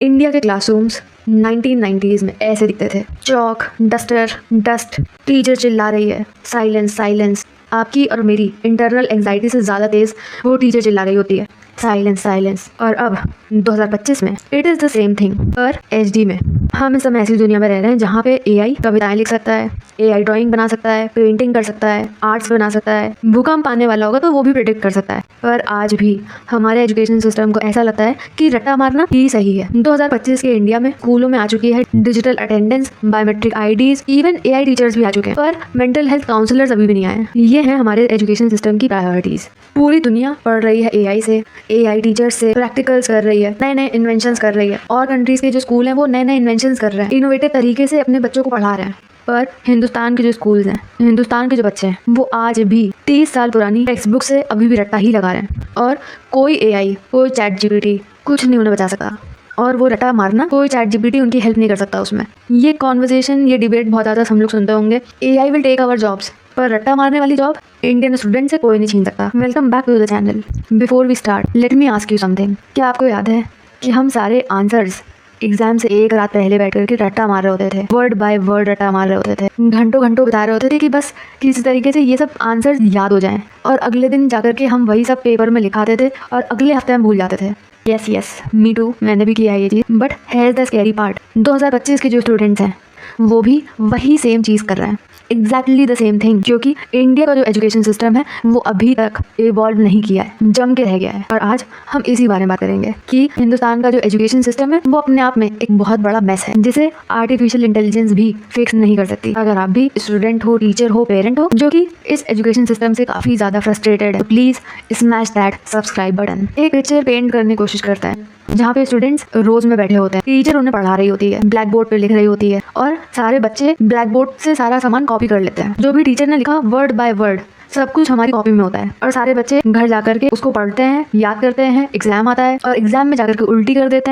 India के classrooms 1990s में ऐसे दिखते थे। चौक, डस्टर, डस्ट, टीचर चिल्ला रही है, साइलेंस साइलेंस। आपकी और मेरी इंटरनल एंजाइटी से ज़्यादा तेज़ वो टीचर चिल्ला रही होती है, साइलेंस साइलेंस। और अब 2025 में it is the same thing, पर HD में। हम इस समय ऐसी दुनिया में रह रहे हैं जहाँ पे AI कविताएं लिख सकता है, AI ड्राइंग बना सकता है, पेंटिंग कर सकता है, आर्ट्स बना सकता है, भूकंप आने वाला होगा तो वो भी प्रिडिक्ट कर सकता है। पर आज भी हमारे एजुकेशन सिस्टम को ऐसा लगता है कि रट्टा मारना ही सही है। 2025 के इंडिया में स्कूलों में आ चुकी है digital attendance, biometric IDs, even AI teachers भी आ चुके हैं, पर मेंटल हेल्थ काउंसलर्स अभी भी नहीं आए। ये है हमारे एजुकेशन सिस्टम की प्रायोरिटीज। पूरी दुनिया पढ़ रही है AI से, AI टीचर्स से प्रैक्टिकल्स कर रही है, नए नए इन्वेंशंस कर रही है। और कंट्रीज के जो स्कूल हैं वो नए नए इन्वेंशंस कर रहे हैं, इनोवेटिव तरीके से अपने बच्चों को पढ़ा रहे हैं। पर हिंदुस्तान के जो स्कूल्स हैं, हिंदुस्तान के जो बच्चे हैं, वो आज भी 30 साल पुरानी टेक्स्ट बुक से अभी भी रट्टा ही लगा रहे हैं। और कोई AI, कोई ChatGPT कुछ नहीं उन्हें बचा सकता। और वो रट्टा मारना कोई ChatGPT उनकी हेल्प नहीं कर सकता उसमें। ये कॉन्वर्सेशन, ये डिबेट बहुत ज़्यादा हम लोग सुनते होंगे, AI will take our jobs, पर रट्टा मारने वाली जॉब इंडियन स्टूडेंट से कोई नहीं छीन सकता। Welcome back to the channel. Before we start let me ask you something. क्या आपको याद है कि हम सारे आंसर्स एग्जाम से एक रात पहले बैठ करके रट्टा मार रहे होते थे, वर्ड बाय वर्ड रट्टा मार रहे होते थे, घंटों घंटों बिता रहे होते थे कि बस किसी तरीके से ये सब आंसर्स याद हो जाएं, और अगले दिन जाकर के हम वही सब पेपर में लिखाते थे और अगले हफ्ते हम भूल जाते थे। यस मी टू, मैंने भी किया है ये चीज़। But here the scary part, 2025 के जो स्टूडेंट्स हैं वो भी वही सेम चीज़ कर रहे हैं, एग्जैक्टली द सेम थिंग, क्योंकि इंडिया का जो एजुकेशन सिस्टम है वो अभी तक इवॉल्व नहीं किया है, जम के रह गया है। और आज हम इसी बारे में बात करेंगे कि हिंदुस्तान का जो एजुकेशन सिस्टम है वो अपने आप में एक बहुत बड़ा मैस है, जिसे आर्टिफिशियल इंटेलिजेंस भी फिक्स नहीं कर सकती। अगर आप भी स्टूडेंट हो, टीचर हो, पेरेंट हो जो कि इस एजुकेशन सिस्टम से काफ़ी ज़्यादा फ्रस्ट्रेटेड है, तो please smash that subscribe button. एक पिक्चर पेंट करने की कोशिश करता है जहाँ पे स्टूडेंट्स रोज में बैठे होते हैं, टीचर उन्हें पढ़ा रही होती है, ब्लैक बोर्ड पे लिख रही होती है, और सारे बच्चे ब्लैक बोर्ड से सारा सामान कॉपी कर लेते हैं। जो भी टीचर ने लिखा वर्ड बाय वर्ड सब कुछ हमारी कॉपी में होता है, और सारे बच्चे घर जाकर के उसको पढ़ते हैं, याद करते हैं, एग्जाम आता है और एग्जाम में जाकर के उल्टी कर देते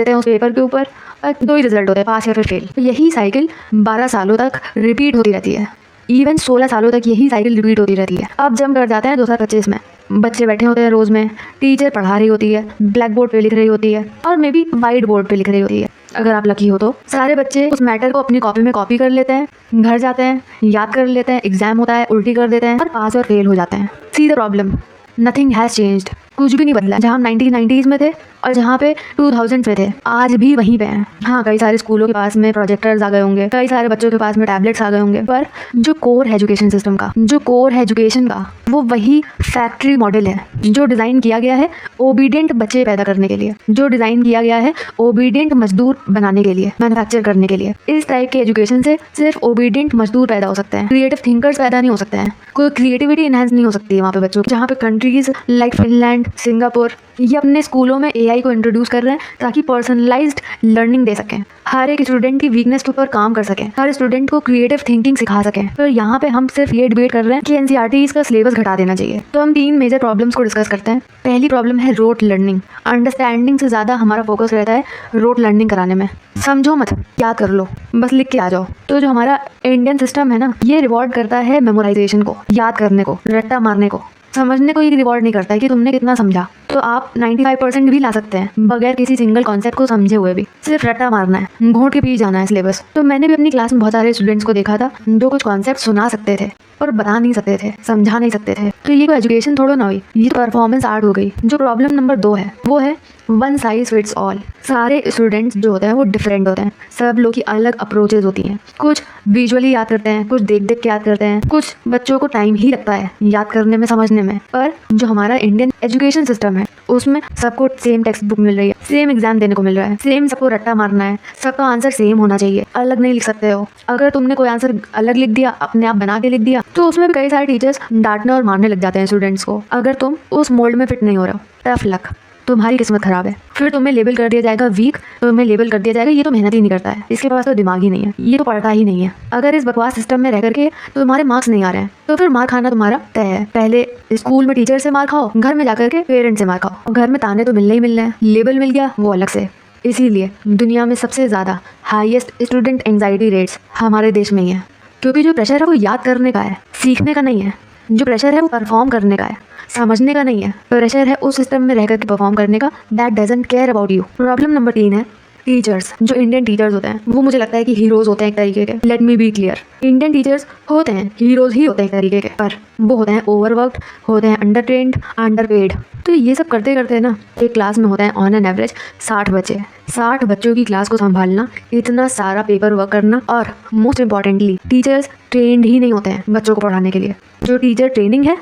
हैं उस पेपर के ऊपर, और 2 ही रिजल्ट होते हैं, पास या फिर फेल। यही साइकिल 12 सालों तक रिपीट होती रहती है, इवन 16 सालों तक यही साइकिल रिपीट होती रहती है। अब जम कर जाते हैं 2025 में, बच्चे बैठे होते हैं रोज में, टीचर पढ़ा रही होती है, ब्लैक बोर्ड पे लिख रही होती है, और मे बी वाइट बोर्ड पे लिख रही होती है। अगर आप लकी हो तो सारे बच्चे उस मैटर को अपनी कॉपी में कॉपी कर लेते हैं, घर जाते हैं, याद कर लेते हैं, एग्जाम होता है, उल्टी कर देते हैं और पास और फेल हो जाते हैं। See the problem, nothing has changed, कुछ भी नहीं बदला। जहाँ हम 1990s में थे और जहाँ पे 2000 में थे, आज भी वहीं पे हैं। हाँ, कई सारे स्कूलों के पास में प्रोजेक्टर्स आ गए होंगे, कई सारे बच्चों के पास में टैबलेट्स आ गए होंगे, पर जो कोर है एजुकेशन सिस्टम का, जो कोर है एजुकेशन का, वो वही फैक्ट्री मॉडल है जो डिज़ाइन किया गया है ओबीडियंट बच्चे पैदा करने के लिए, जो डिज़ाइन किया गया है ओबीडियंट मजदूर बनाने के लिए, मैन्युफैक्चर करने के लिए। इस टाइप के एजुकेशन से सिर्फ ओबीडियंट मजदूर पैदा हो सकते हैं, क्रिएटिव थिंकर्स पैदा नहीं हो सकते हैं, कोई क्रिएटिविटी इनहेंस नहीं हो सकती है वहाँ पे बच्चों की। जहाँ पे कंट्रीज लाइक फिनलैंड, सिंगापुर, ये अपने स्कूलों में AI को इंट्रोड्यूस कर रहे हैं ताकि पर्सनलाइज्ड लर्निंग दे सकें, हर एक स्टूडेंट की वीकनेस के ऊपर काम कर सकें, हर स्टूडेंट को क्रिएटिव थिंकिंग सिखा सकें। तो यहाँ पे हम सिर्फ ये डिबेट कर रहे हैं कि NCERT का सिलेबस घटा देना चाहिए। तो हम 3 मेजर प्रॉब्लम्स को डिस्कस करते हैं। पहली प्रॉब्लम है रोट लर्निंग। अंडरस्टैंडिंग से ज़्यादा हमारा फोकस रहता है रोट लर्निंग कराने में। समझो मत, याद कर लो, बस लिख के आ जाओ। तो जो हमारा इंडियन सिस्टम है ना, ये रिवॉर्ड करता है मेमोराइजेशन को, याद करने को, रट्टा मारने को। समझने को ये रिवॉर्ड नहीं करता है कि तुमने कितना समझा। तो आप 95% भी ला सकते हैं बगैर किसी सिंगल कॉन्सेप्ट को समझे हुए भी, सिर्फ रट्टा मारना है, घोंट के पी जाना है सिलेबस। तो मैंने भी अपनी क्लास में बहुत सारे स्टूडेंट्स को देखा था जो कुछ कॉन्सेप्ट सुना सकते थे पर बता नहीं सकते थे, समझा नहीं सकते थे। तो ये कोई एजुकेशन थोड़ा ना हुई, ये तो परफॉर्मेंस आर्ट हो गई। जो प्रॉब्लम नंबर 2 है वो है वन साइज फिट्स ऑल। सारे स्टूडेंट्स जो होते हैं वो डिफरेंट होते हैं, सब लोग की अलग अप्रोचेज होती हैं। कुछ विजुअली याद करते हैं, कुछ देख देख के याद करते हैं, कुछ बच्चों को टाइम ही लगता है याद करने में, समझने में। पर जो हमारा इंडियन एजुकेशन सिस्टम है उसमें सबको सेम टेक्स्ट बुक मिल रही है, सेम एग्जाम देने को मिल रहा है, सेम सबको रट्टा मारना है, सबका आंसर सेम होना चाहिए, अलग नहीं लिख सकते हो। अगर तुमने कोई आंसर अलग लिख दिया, अपने आप बना के लिख दिया, तो उसमें भी कई सारे टीचर्स डांटने और मारने लग जाते हैं स्टूडेंट्स को। अगर तुम उस मोल्ड में फिट नहीं हो रहे हो, टफ लक, तुम्हारी किस्मत खराब है। फिर तुम्हें लेबल कर दिया जाएगा वीक, तुम्हें लेबल कर दिया जाएगा ये तो मेहनत ही नहीं करता है, इसके पास तो दिमाग ही नहीं है, ये तो पढ़ता ही नहीं है। अगर इस बकवास सिस्टम में रह करके तो तुम्हारे मार्क्स नहीं आ रहे हैं, तो फिर मार खाना तुम्हारा तय है। पहले स्कूल में टीचर से मार खाओ, घर में जाकर के पेरेंट्स से मार खाओ। घर में ताने तो मिलने ही मिलने हैं, लेबल मिल गया वो अलग से। इसीलिए दुनिया में सबसे ज़्यादा हाईएस्ट स्टूडेंट एंग्जाइटी रेट्स हमारे देश में ही है, क्योंकि जो प्रेशर है वो याद करने का है, सीखने का नहीं है। जो प्रेशर है वो परफॉर्म करने का है। समझने का नहीं है, प्रेशर है उस सिस्टम में रह करके परफॉर्म करने का that doesn't care about you. Problem number 3 है टीचर्स। जो इंडियन टीचर्स होते हैं वो मुझे लगता है कि हीरोज़ होते हैं एक तरीके के। Let me be clear, Indian teachers होते हैं हीरोज़ ही होते हैं एक तरीके के, पर वो होते हैं ओवरवर्कड, होते हैं अंडर ट्रेंड, अंडर पेड। तो ये सब करते करते ना एक क्लास में होता है ऑन एन एवरेज 60 बच्चे। 60 बच्चों की क्लास को संभालना, इतना सारा पेपर वर्क करना, और मोस्ट इम्पॉर्टेंटली टीचर्स ट्रेंड ही नहीं होते हैं बच्चों को पढ़ाने के लिए। जो टीचर ट्रेनिंग है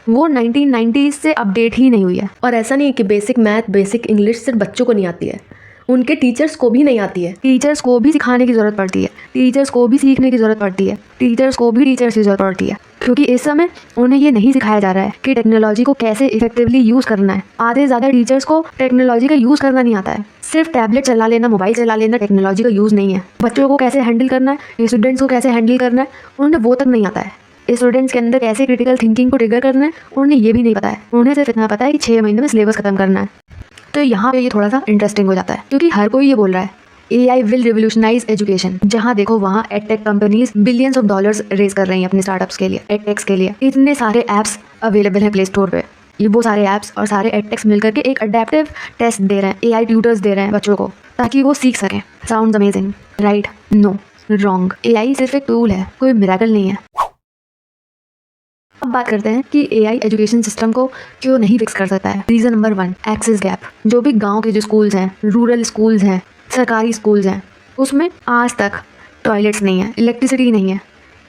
वो 1990s से अपडेट ही नहीं हुई है। और ऐसा नहीं है कि बेसिक मैथ बेसिक इंग्लिश सिर्फ बच्चों को नहीं आती है, उनके टीचर्स को भी नहीं आती है। टीचर्स को भी सिखाने की ज़रूरत पड़ती है, टीचर्स को भी सीखने की ज़रूरत पड़ती है, टीचर्स को भी टीचर्स की ज़रूरत पड़ती है, क्योंकि इस समय उन्हें ये नहीं सिखाया जा रहा है कि टेक्नोलॉजी को कैसे इफेक्टिवली यूज़ करना है। आधे से ज़्यादा टीचर्स को टेक्नोलॉजी का यूज़ करना नहीं आता है। सिर्फ टैबलेट चला लेना, मोबाइल चला लेना टेक्नोलॉजी का यूज़ नहीं है। बच्चों को कैसे हैंडल करना है, स्टूडेंट्स को कैसे हैंडल करना है, उन्हें वो तक नहीं आता है। स्टूडेंट्स के अंदर कैसे क्रिटिकल थिंकिंग को ट्रिगर करना है, उन्हें ये भी नहीं पता है। उन्हें सिर्फ इतना पता है कि 6 महीने में सिलेबस खत्म करना है। तो यहाँ पे ये थोड़ा सा इंटरेस्टिंग हो जाता है, क्योंकि हर कोई ये बोल रहा है AI विल रिवोल्यूशनाइज एजुकेशन। जहाँ देखो वहाँ edtech companies billions of dollars raise कर रही हैं अपने स्टार्टअप्स के लिए, एडटेक्स के लिए। इतने सारे ऐप्स अवेलेबल हैं प्ले स्टोर पे। ये वो सारे ऐप्स और सारे एडटेक्स मिलकर के एक अडेप्टिव टेस्ट दे रहे हैं, AI ट्यूटर्स दे रहे हैं बच्चों को, ताकि वो सीख सकें। Sounds amazing, right? No, wrong. AI सिर्फ एक टूल है, कोई मिरेकल नहीं है। अब बात करते हैं कि AI एजुकेशन सिस्टम को क्यों नहीं फिक्स कर सकता है। Reason number 1, access gap. जो भी गांव के जो स्कूल्स हैं, रूरल स्कूल्स हैं, सरकारी स्कूल्स हैं, उसमें आज तक टॉयलेट्स नहीं है, इलेक्ट्रिसिटी नहीं है,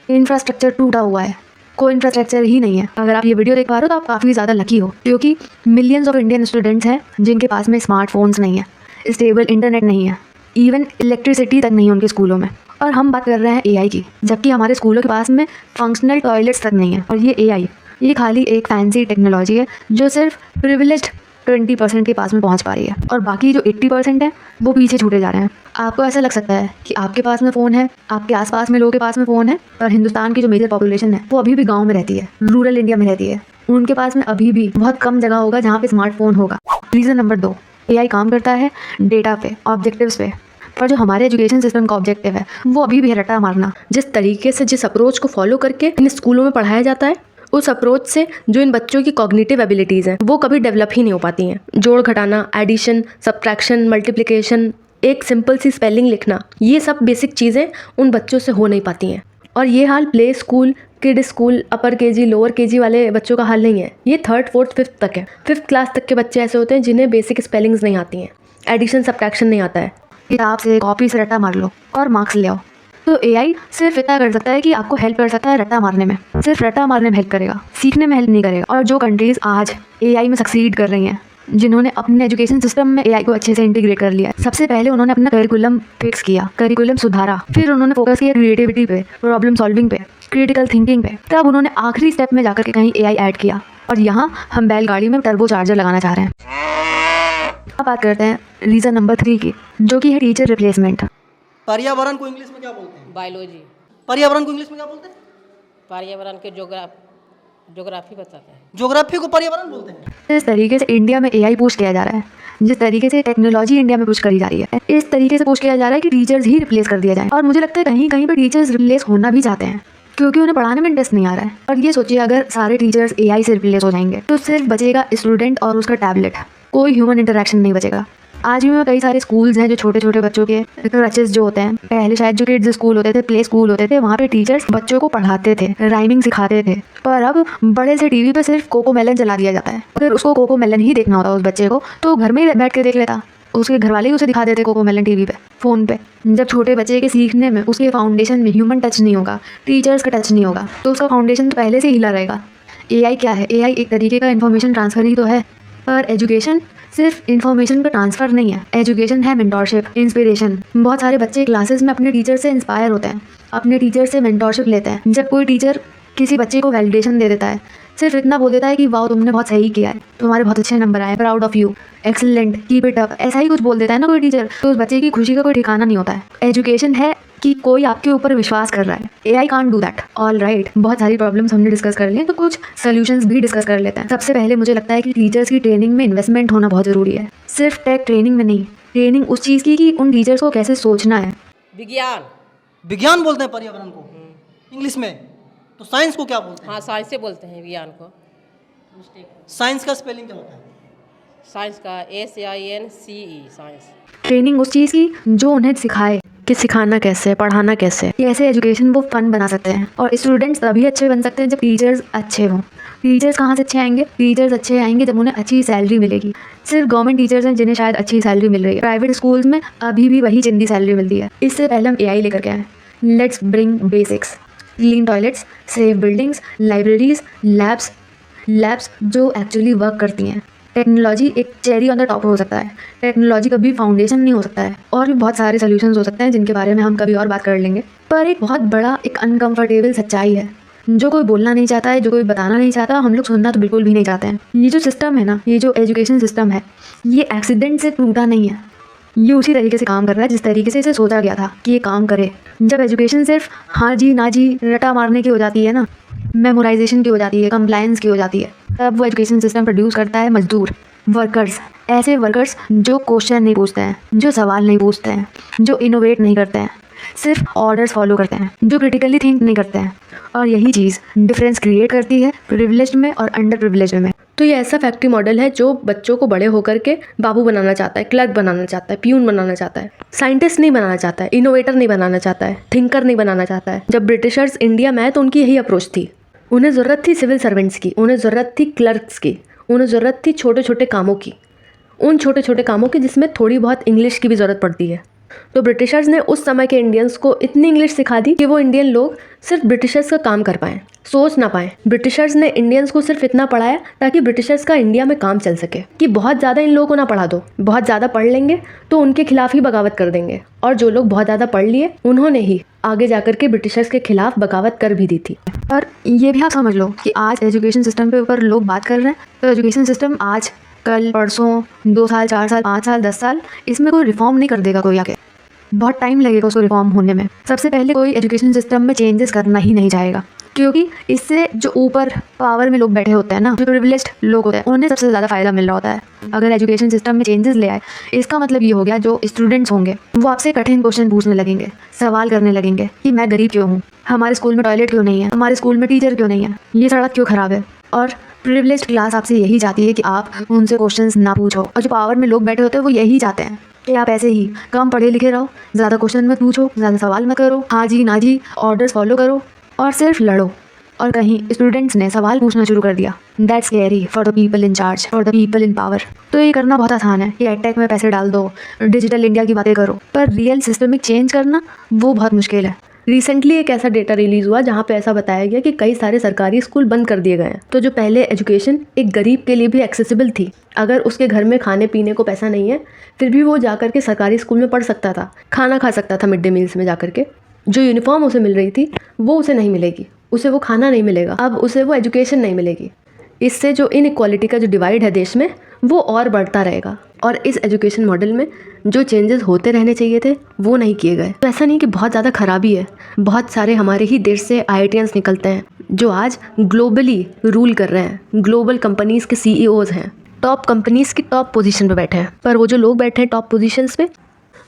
इंफ्रास्ट्रक्चर टूटा हुआ है, कोई इंफ्रास्ट्रक्चर ही नहीं है। अगर आप ये वीडियो देख पा रहे हो तो आप काफ़ी ज़्यादा लकी हो, क्योंकि मिलियंस ऑफ इंडियन स्टूडेंट्स हैं जिनके पास में स्मार्टफोन्स नहीं है, स्टेबल इंटरनेट नहीं है, इवन इलेक्ट्रिसिटी तक नहीं है उनके स्कूलों में। और हम बात कर रहे हैं AI की, जबकि हमारे स्कूलों के पास में फंक्शनल टॉयलेट्स तक नहीं है। और ये AI ये खाली एक फैंसी टेक्नोलॉजी है जो सिर्फ प्रिविलेज्ड 20% के पास में पहुंच पा रही है, और बाकी जो 80% है वो पीछे छूटे जा रहे हैं। आपको ऐसा लग सकता है कि आपके पास में फ़ोन है, आपके आसपास में लोगों के पास में फ़ोन है, पर हिंदुस्तान की जो मेजर पॉपुलेशन है वो अभी भी गाँव में रहती है, रूरल इंडिया में रहती है। उनके पास में अभी भी बहुत कम जगह होगा जहाँ पे स्मार्टफोन होगा। रीज़न नंबर 2, AI काम करता है डेटा पे, ऑब्जेक्टिव्स पे, पर जो हमारे एजुकेशन सिस्टम का ऑब्जेक्टिव है वो अभी भी है रट्टा मारना। जिस तरीके से जिस अप्रोच को फॉलो करके इन स्कूलों में पढ़ाया जाता है, उस अप्रोच से जो इन बच्चों की कॉग्निटिव एबिलिटीज़ हैं वो कभी डेवलप ही नहीं हो पाती हैं। जोड़ घटाना, एडिशन, सब्ट्रैक्शन, मल्टीप्लिकेशन, एक सिंपल सी स्पेलिंग लिखना, ये सब बेसिक चीज़ें उन बच्चों से हो नहीं पाती हैं। और ये हाल प्ले स्कूल, किड स्कूल, अपर KG, लोअर KG वाले बच्चों का हाल नहीं है। ये 3rd, 4th, 5th तक है। 5th क्लास तक के बच्चे ऐसे होते हैं जिन्हें बेसिक स्पेलिंग्स नहीं आती हैं, एडिशन सब्ट्रैक्शन नहीं आता है। किताब से कॉपी से रट्टा मार लो और मार्क्स ले आओ। तो AI सिर्फ इतना कर सकता है कि आपको हेल्प कर सकता है रट्टा मारने में, सिर्फ रट्टा मारने में हेल्प करेगा, सीखने में हेल्प नहीं करेगा। और जो कंट्रीज़ आज AI में सक्सीड कर रही हैं, जिन्होंने अपने एजुकेशन सिस्टम में AI को अच्छे से इंटीग्रेट कर लिया, सबसे पहले उन्होंने अपना करिकुलम फिक्स किया, करिकुलम सुधारा, फिर उन्होंने फोकस किया क्रिएटिविटी पे, प्रॉब्लम सॉल्विंग पे, क्रिटिकल थिंकिंग पे, तब उन्होंने आखिरी स्टेप में जाकर के कहीं AI ऐड किया। और यहाँ हम बैलगाड़ी में टर्बो चार्जर लगाना चाह रहे हैं। अब बात करते हैं रीज़न नंबर 3 की, जो कि है टीचर रिप्लेसमेंट। पर्यावरण को इंग्लिश में क्या बोलते हैं? बायोलॉजी। पर्यावरण को इंग्लिश में क्या बोलते हैं? पर्यावरण के ज्योग्राफी बताते हैं। ज्योग्राफी को पर्यावरण बोलते हैं। जिस तरीके से इंडिया में AI पुश किया जा रहा है, जिस तरीके से टेक्नोलॉजी इंडिया में पुश करी जा रही है, इस तरीके से पुश किया जा रहा है कि टीचर्स ही रिप्लेस कर दिया जाए। और मुझे लगता है कहीं कहीं पर टीचर्स रिप्लेस होना भी चाहते हैं, क्योंकि उन्हें पढ़ाने में इंटरेस्ट नहीं आ रहा है। और ये सोचिए अगर सारे टीचर्स AI से रिप्लेस हो जाएंगे तो सिर्फ बचेगा स्टूडेंट और उसका टैबलेट, कोई ह्यूमन इंटरेक्शन नहीं बचेगा। आज भी में कई सारे स्कूल्स हैं जो छोटे छोटे बच्चों के क्रचेस जो होते हैं, पहले शायद जो किड्स स्कूल होते थे, प्ले स्कूल होते थे, वहाँ पे टीचर्स बच्चों को पढ़ाते थे, राइमिंग सिखाते थे। पर अब बड़े से टीवी पे सिर्फ कोको मेलन चला दिया जाता है। अगर उसको कोको मेलन ही देखना होता उस बच्चे को तो घर में ही बैठ के देख लेता, उसके घर वाले ही उसे दिखा देते कोको मेलन टीवी पे, फ़ोन पे। जब छोटे बच्चे के सीखने में उसके फाउंडेशन में ह्यूमन टच नहीं होगा, टीचर्स का टच नहीं होगा, तो उसका फाउंडेशन तो पहले से हिला रहेगा। AI क्या है? AI एक तरीके का इन्फॉर्मेशन ट्रांसफ़र ही तो है, पर एजुकेशन सिर्फ इन्फॉर्मेशन का ट्रांसफ़र नहीं है। एजुकेशन है मेंटोरशिप, इंस्पिरेशन। बहुत सारे बच्चे क्लासेस में अपने टीचर से इंस्पायर होते हैं, अपने टीचर से मेंटोरशिप लेते हैं। जब कोई टीचर किसी बच्चे को वैलिडेशन दे देता है, सिर्फ इतना बोल देता है कि वाओ तुमने बहुत सही किया है, तुम्हारे बहुत अच्छे नंबर आए, proud of you, excellent, keep it up, ऐसा ही कुछ बोल देता है ना कोई टीचर, तो उस बच्चे की खुशी का कोई ठिकाना नहीं होता है। एजुकेशन है कि कोई आपके ऊपर विश्वास कर रहा है। AI can't do that. All right, बहुत सारी प्रॉब्लम्स हमने डिस्कस कर ली हैं, तो कुछ सोल्यूशंस भी डिस्कस कर लेते हैं। सबसे पहले मुझे लगता है कि टीचर्स की ट्रेनिंग में इन्वेस्टमेंट होना बहुत ज़रूरी है। सिर्फ टेक ट्रेनिंग में नहीं, ट्रेनिंग उस चीज़ की कि उन टीचर्स को कैसे सोचना है। विज्ञान। विज्ञान बोलते हैं पर्यावरण को इंग्लिश में, तो साइंस को क्या बोलते हैं? हाँ, साइंस से बोलते हैं विज्ञान को। साइंस का स्पेलिंग क्या होता है? साइंस का SINCE साइंस। ट्रेनिंग उस चीज़ की जो उन्हें सिखाए कि सिखाना कैसे है, पढ़ाना कैसे है। कि ऐसे एजुकेशन वो फन बना सकते हैं। और स्टूडेंट्स तभी अच्छे बन सकते हैं जब टीचर्स अच्छे हों। टीचर्स कहाँ से अच्छे आएंगे? टीचर्स अच्छे आएंगे जब उन्हें अच्छी सैलरी मिलेगी। सिर्फ गवर्नमेंट टीचर्स हैं जिन्हें शायद अच्छी सैलरी मिल रही है, प्राइवेट स्कूल्स में अभी भी वही चिंदी सैलरी मिलती है। इससे पहले हम AI लेकर के आए। Let's bring basics, clean toilets, safe buildings, libraries, labs जो एक्चुअली वर्क करती हैं। टेक्नोलॉजी एक चेरी ऑन द टॉप हो सकता है, टेक्नोलॉजी कभी फाउंडेशन नहीं हो सकता है। और भी बहुत सारे सोल्यूशंस हो सकते हैं जिनके बारे में हम कभी और बात कर लेंगे। पर एक बहुत बड़ा एक अनकंफर्टेबल सच्चाई है जो कोई बोलना नहीं चाहता है, जो कोई बताना नहीं चाहता, हम लोग सुनना तो बिल्कुल भी नहीं चाहते हैं। ये जो सिस्टम है ना, ये जो एजुकेशन सिस्टम है, ये एक्सीडेंट से टूटा नहीं है। ये उसी तरीके से काम कर रहा है जिस तरीके से इसे सोचा गया था कि ये काम करे। जब एजुकेशन सिर्फ हाँ जी ना जी रटा मारने की हो जाती है ना, मेमोराइजेशन की हो जाती है, कंप्लायंस की हो जाती है, तब वो एजुकेशन सिस्टम प्रोड्यूस करता है मजदूर, वर्कर्स। ऐसे वर्कर्स जो क्वेश्चन नहीं पूछते हैं, जो सवाल नहीं पूछते हैं, जो इनोवेट नहीं करते हैं, सिर्फ ऑर्डर्स फॉलो करते हैं, जो क्रिटिकली थिंक नहीं करते हैं। और यही चीज़ डिफरेंस क्रिएट करती है प्रिविलेज्ड में और अंडर प्रिविलेज्ड में। तो ये ऐसा फैक्ट्री मॉडल है जो बच्चों को बड़े होकर के बाबू बनाना चाहता है, क्लर्क बनाना चाहता है, प्यून बनाना चाहता है, साइंटिस्ट नहीं बनाना चाहता है, इनोवेटर नहीं बनाना चाहता है, थिंकर नहीं बनाना चाहता है। जब ब्रिटिशर्स इंडिया में आए तो उनकी यही अप्रोच थी। उन्हें ज़रूरत थी सिविल सर्वेंट्स की, उन्हें ज़रूरत थी क्लर्क्स की, उन्हें ज़रूरत थी छोटे छोटे कामों की, उन छोटे छोटे कामों की जिसमें थोड़ी बहुत इंग्लिश की भी ज़रूरत पड़ती है। तो ब्रिटिशर्स ने उस समय के इंडियंस को इतनी इंग्लिश सिखा दी कि वो इंडियन लोग सिर्फ ब्रिटिशर्स का काम कर पाएँ, सोच ना पाएँ। ब्रिटिशर्स ने इंडियंस को सिर्फ इतना पढ़ाया ताकि ब्रिटिशर्स का इंडिया में काम चल सके कि बहुत ज़्यादा इन लोगों को ना पढ़ा दो, बहुत ज़्यादा पढ़ लेंगे तो उनके खिलाफ ही बगावत कर देंगे। और जो लोग बहुत ज़्यादा पढ़ लिए उन्होंने ही आगे जाकर के ब्रिटिशर्स के खिलाफ बगावत कर भी दी थी। और ये भी आप समझ लो कि आज एजुकेशन सिस्टम के ऊपर लोग बात कर रहे हैं, तो एजुकेशन सिस्टम आज कल परसों 2 साल 4 साल 5 साल 10 साल इसमें कोई रिफॉर्म नहीं कर देगा कोई आके। बहुत टाइम लगेगा उसको रिफॉर्म होने में। सबसे पहले कोई एजुकेशन सिस्टम में चेंजेस करना ही नहीं चाहेगा, क्योंकि इससे जो ऊपर पावर में लोग बैठे होते हैं ना, जो प्रिविलेज्ड लोग होते हैं, उन्हें सबसे ज़्यादा फ़ायदा मिल रहा होता है। अगर एजुकेशन सिस्टम में चेंजेस ले आए, इसका मतलब ये हो गया जो स्टूडेंट्स होंगे वो आपसे कठिन क्वेश्चन पूछने लगेंगे, सवाल करने लगेंगे कि मैं गरीब क्यों हूँ, हमारे स्कूल में टॉयलेट क्यों नहीं है, हमारे स्कूल में टीचर क्यों नहीं है, ये सड़क क्यों ख़राब है। और प्रिविलेज्ड क्लास आपसे यही चाहती है कि आप उनसे क्वेश्चंस ना पूछो। और जो पावर में लोग बैठे होते हैं वो यही चाहते हैं कि आप ऐसे ही कम पढ़े लिखे रहो, ज़्यादा क्वेश्चन मत पूछो, ज़्यादा सवाल मत करो, हाँ जी ना जी ऑर्डर्स फॉलो करो और सिर्फ लड़ो। और कहीं स्टूडेंट्स ने सवाल पूछना शुरू कर दिया। That's scary for the people in charge, for the people in power. तो ये करना बहुत आसान है कि एडटेक में पैसे डाल दो, डिजिटल इंडिया की बातें करो, पर रियल सिस्टमिक चेंज करना वो बहुत मुश्किल है। रिसेंटली एक ऐसा डेटा रिलीज़ हुआ जहाँ पे ऐसा बताया गया कि कई सारे सरकारी स्कूल बंद कर दिए गए हैं। तो जो पहले एजुकेशन एक गरीब के लिए भी एक्सेसिबल थी, अगर उसके घर में खाने पीने को पैसा नहीं है फिर भी वो जाकर के सरकारी स्कूल में पढ़ सकता था, खाना खा सकता था मिड डे मील्स में जाकर के। जो यूनिफॉर्म उसे मिल रही थी वो उसे नहीं मिलेगी, उसे वो खाना नहीं मिलेगा, अब उसे वो एजुकेशन नहीं मिलेगी। इससे जो इनइक्वालिटी का जो डिवाइड है देश में वो और बढ़ता रहेगा। और इस एजुकेशन मॉडल में जो चेंजेस होते रहने चाहिए थे वो नहीं किए गए। तो ऐसा नहीं कि बहुत ज़्यादा खराबी है, बहुत सारे हमारे ही देश से IITians निकलते हैं जो आज ग्लोबली रूल कर रहे हैं, ग्लोबल कंपनीज़ के CEOs हैं, टॉप कंपनीज़ की टॉप पोजीशन पे बैठे हैं। पर वो जो लोग बैठे हैं टॉप पोजीशंस पे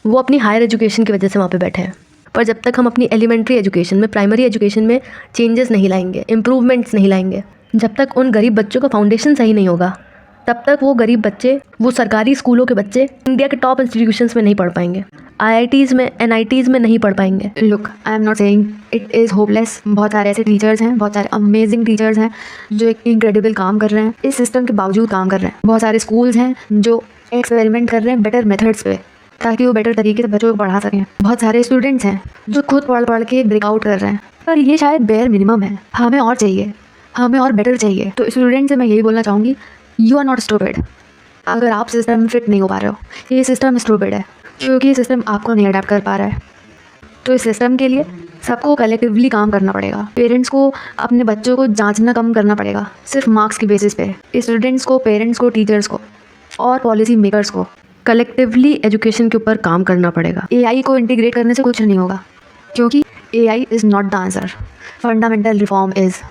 वो अपनी हायर एजुकेशन की वजह से वहाँ पे बैठे हैं। पर जब तक हम अपनी एलिमेंट्री एजुकेशन में, प्राइमरी एजुकेशन में चेंजेस नहीं लाएंगे, इम्प्रूवमेंट्स नहीं लाएंगे, जब तक उन गरीब बच्चों का फाउंडेशन सही नहीं होगा, तब तक वो गरीब बच्चे, वो सरकारी स्कूलों के बच्चे इंडिया के टॉप इंस्टीट्यूशंस में नहीं पढ़ पाएंगे, IITs में, NITs में नहीं पढ़ पाएंगे। Look, I am not saying it is hopeless. बहुत सारे ऐसे टीचर्स हैं, बहुत सारे अमेजिंग टीचर्स हैं जो एक इनक्रेडिबल काम कर रहे हैं, इस सिस्टम के बावजूद काम कर रहे हैं। बहुत सारे स्कूल्स हैं जो एक्सपेरिमेंट कर रहे हैं बेटर मेथड्स पे, ताकि वो बेटर तरीके से बच्चों को पढ़ा सकें। बहुत सारे स्टूडेंट्स हैं जो खुद पढ़ के ब्रेकआउट कर रहे हैं, पर ये शायद बेयर मिनिमम है। हमें और चाहिए, हमें और बेटर चाहिए। तो स्टूडेंट से मैं यही बोलना चाहूँगी, यू आर नॉट स्टूपिड। अगर आप सिस्टम में फिट नहीं हो पा रहे हो, ये सिस्टम स्टूपिड है क्योंकि ये सिस्टम आपको नहीं अडेप्ट कर पा रहा है। तो इस सिस्टम के लिए सबको कलेक्टिवली काम करना पड़ेगा। पेरेंट्स को अपने बच्चों को जांचना कम करना पड़ेगा सिर्फ मार्क्स की बेसिस पे। स्टूडेंट्स को, पेरेंट्स को, टीचर्स को और पॉलिसी मेकर्स को कलेक्टिवली एजुकेशन के ऊपर काम करना पड़ेगा। AI को इंटीग्रेट करने से कुछ नहीं होगा, क्योंकि AI is not the answer, fundamental reform is.